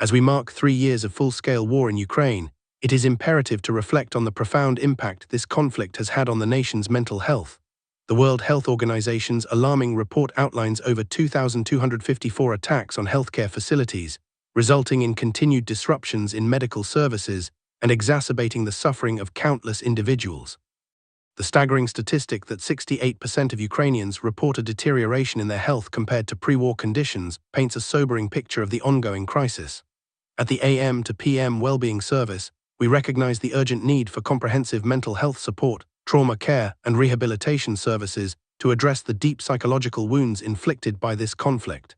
As we mark 3 years of full-scale war in Ukraine, it is imperative to reflect on the profound impact this conflict has had on the nation's mental health. The World Health Organization's alarming report outlines over 2,254 attacks on healthcare facilities, resulting in continued disruptions in medical services and exacerbating the suffering of countless individuals. The staggering statistic that 68% of Ukrainians report a deterioration in their health compared to pre-war conditions paints a sobering picture of the ongoing crisis. At the AM to PM Wellbeing Service, we recognize the urgent need for comprehensive mental health support, trauma care, and rehabilitation services to address the deep psychological wounds inflicted by this conflict.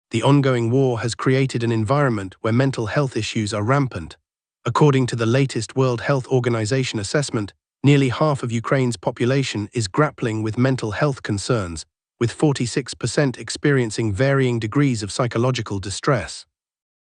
The ongoing war has created an environment where mental health issues are rampant. According to the latest World Health Organization assessment, nearly half of Ukraine's population is grappling with mental health concerns, with 46% experiencing varying degrees of psychological distress.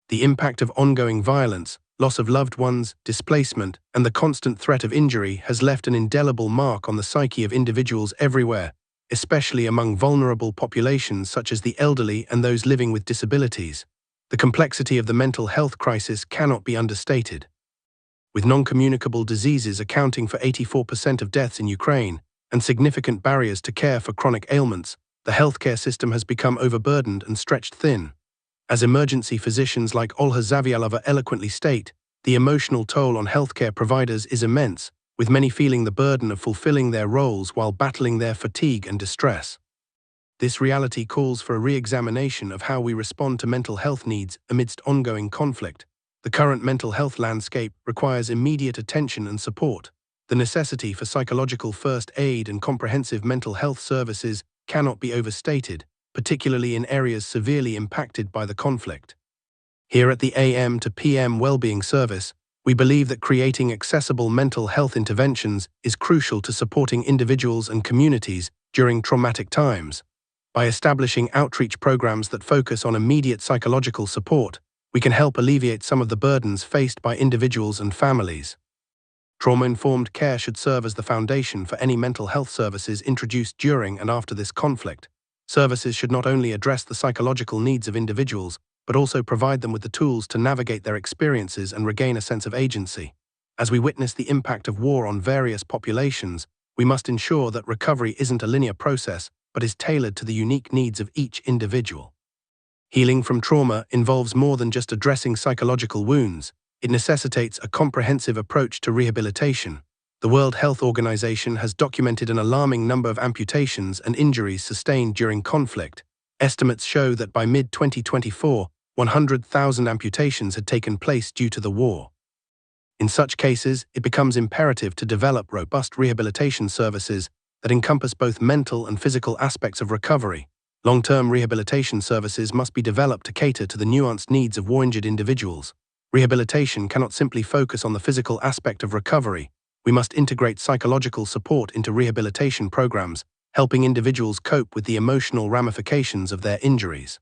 The impact of ongoing violence, loss of loved ones, displacement, and the constant threat of injury has left an indelible mark on the psyche of individuals everywhere, especially among vulnerable populations such as the elderly and those living with disabilities. The complexity of the mental health crisis cannot be understated. With non-communicable diseases accounting for 84% of deaths in Ukraine and significant barriers to care for chronic ailments, the healthcare system has become overburdened and stretched thin. As emergency physicians like Olha Zavialova eloquently state, the emotional toll on healthcare providers is immense, with many feeling the burden of fulfilling their roles while battling their fatigue and distress. This reality calls for a re-examination of how we respond to mental health needs amidst ongoing conflict. The current mental health landscape requires immediate attention and support. The necessity for psychological first aid and comprehensive mental health services cannot be overstated, particularly in areas severely impacted by the conflict. Here at the AM to PM Wellbeing Service, we believe that creating accessible mental health interventions is crucial to supporting individuals and communities during traumatic times. By establishing outreach programs that focus on immediate psychological support, we can help alleviate some of the burdens faced by individuals and families. Trauma-informed care should serve as the foundation for any mental health services introduced during and after this conflict. Services should not only address the psychological needs of individuals, but also provide them with the tools to navigate their experiences and regain a sense of agency. As we witness the impact of war on various populations, we must ensure that recovery isn't a linear process, but is tailored to the unique needs of each individual. Healing from trauma involves more than just addressing psychological wounds. It necessitates a comprehensive approach to rehabilitation. The World Health Organization has documented an alarming number of amputations and injuries sustained during conflict. Estimates show that by mid-2024, 100,000 amputations had taken place due to the war. In such cases, it becomes imperative to develop robust rehabilitation services that encompass both mental and physical aspects of recovery. Long-term rehabilitation services must be developed to cater to the nuanced needs of war-injured individuals. Rehabilitation cannot simply focus on the physical aspect of recovery. We must integrate psychological support into rehabilitation programs, helping individuals cope with the emotional ramifications of their injuries.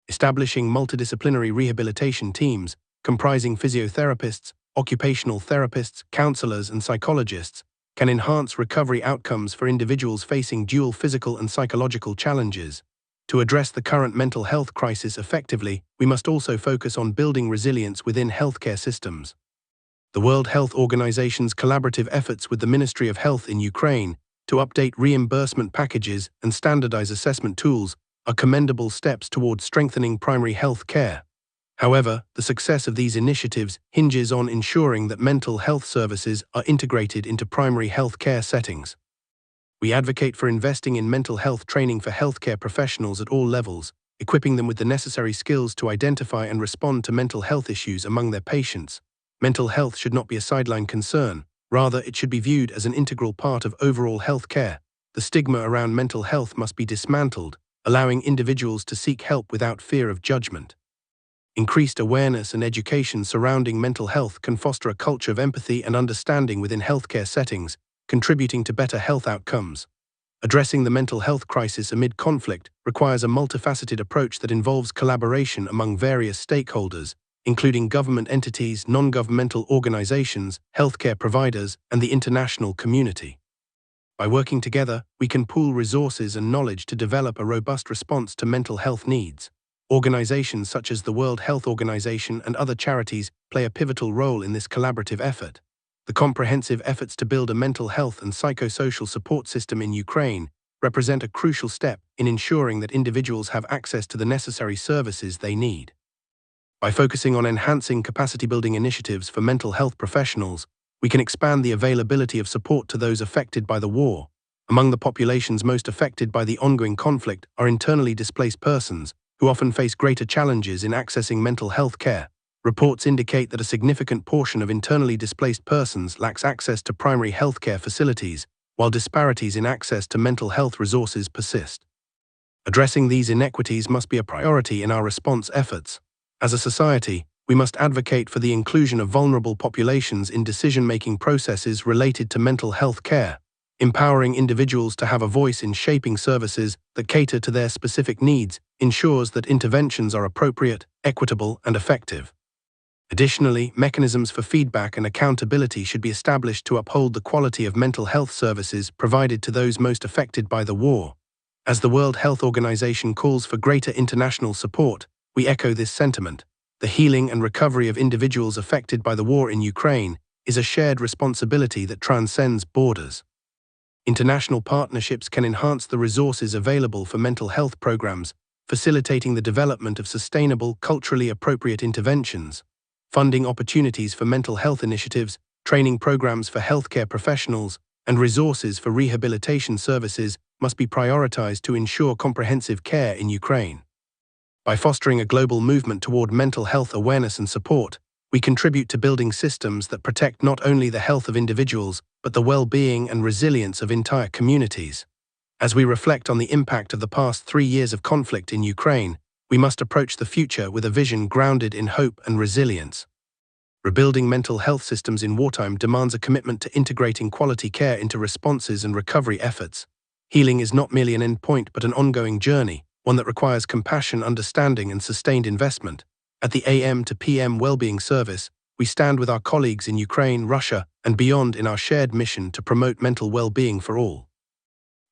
Establishing multidisciplinary rehabilitation teams, comprising physiotherapists, occupational therapists, counselors, and psychologists, can enhance recovery outcomes for individuals facing dual physical and psychological challenges. To address the current mental health crisis effectively, we must also focus on building resilience within healthcare systems. The World Health Organization's collaborative efforts with the Ministry of Health in Ukraine to update reimbursement packages and standardize assessment tools are commendable steps toward strengthening primary health care. However, the success of these initiatives hinges on ensuring that mental health services are integrated into primary health care settings. We advocate for investing in mental health training for healthcare professionals at all levels, equipping them with the necessary skills to identify and respond to mental health issues among their patients. Mental health should not be a sideline concern, rather it should be viewed as an integral part of overall health care. The stigma around mental health must be dismantled, allowing individuals to seek help without fear of judgment. Increased awareness and education surrounding mental health can foster a culture of empathy and understanding within healthcare settings, contributing to better health outcomes. Addressing the mental health crisis amid conflict requires a multifaceted approach that involves collaboration among various stakeholders, including government entities, non-governmental organizations, healthcare providers, and the international community. By working together, we can pool resources and knowledge to develop a robust response to mental health needs. Organizations such as the World Health Organization and other charities play a pivotal role in this collaborative effort. The comprehensive efforts to build a mental health and psychosocial support system in Ukraine represent a crucial step in ensuring that individuals have access to the necessary services they need. By focusing on enhancing capacity-building initiatives for mental health professionals, we can expand the availability of support to those affected by the war. Among the populations most affected by the ongoing conflict are internally displaced persons, who often face greater challenges in accessing mental health care. Reports indicate that a significant portion of internally displaced persons lacks access to primary healthcare facilities, while disparities in access to mental health resources persist. Addressing these inequities must be a priority in our response efforts. As a society, we must advocate for the inclusion of vulnerable populations in decision-making processes related to mental health care. Empowering individuals to have a voice in shaping services that cater to their specific needs ensures that interventions are appropriate, equitable, and effective. Additionally, mechanisms for feedback and accountability should be established to uphold the quality of mental health services provided to those most affected by the war. As the World Health Organization calls for greater international support, we echo this sentiment. The healing and recovery of individuals affected by the war in Ukraine is a shared responsibility that transcends borders. International partnerships can enhance the resources available for mental health programs, facilitating the development of sustainable, culturally appropriate interventions. Funding opportunities for mental health initiatives, training programs for healthcare professionals, and resources for rehabilitation services must be prioritized to ensure comprehensive care in Ukraine. By fostering a global movement toward mental health awareness and support, we contribute to building systems that protect not only the health of individuals, but the well-being and resilience of entire communities. As we reflect on the impact of the past 3 years of conflict in Ukraine, we must approach the future with a vision grounded in hope and resilience. Rebuilding mental health systems in wartime demands a commitment to integrating quality care into responses and recovery efforts. Healing is not merely an endpoint but an ongoing journey, one that requires compassion, understanding, and sustained investment. At the AM to PM Wellbeing Service, we stand with our colleagues in Ukraine, Russia, and beyond in our shared mission to promote mental well-being for all.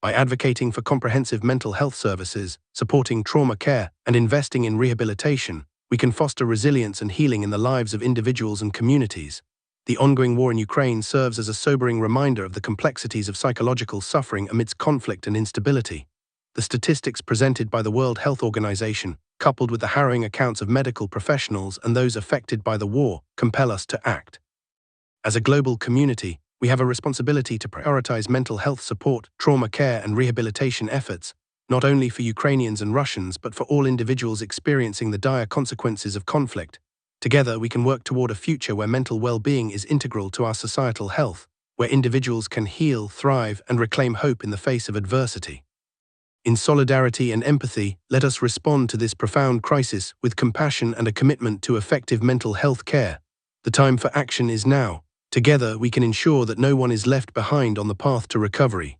By advocating for comprehensive mental health services, supporting trauma care, and investing in rehabilitation, we can foster resilience and healing in the lives of individuals and communities. The ongoing war in Ukraine serves as a sobering reminder of the complexities of psychological suffering amidst conflict and instability. The statistics presented by the World Health Organization, coupled with the harrowing accounts of medical professionals and those affected by the war, compel us to act. As a global community, we have a responsibility to prioritize mental health support, trauma care, and rehabilitation efforts, not only for Ukrainians and Russians but for all individuals experiencing the dire consequences of conflict. Together, we can work toward a future where mental well-being is integral to our societal health, where individuals can heal, thrive, and reclaim hope in the face of adversity. In solidarity and empathy, let us respond to this profound crisis with compassion and a commitment to effective mental health care. The time for action is now. Together, we can ensure that no one is left behind on the path to recovery.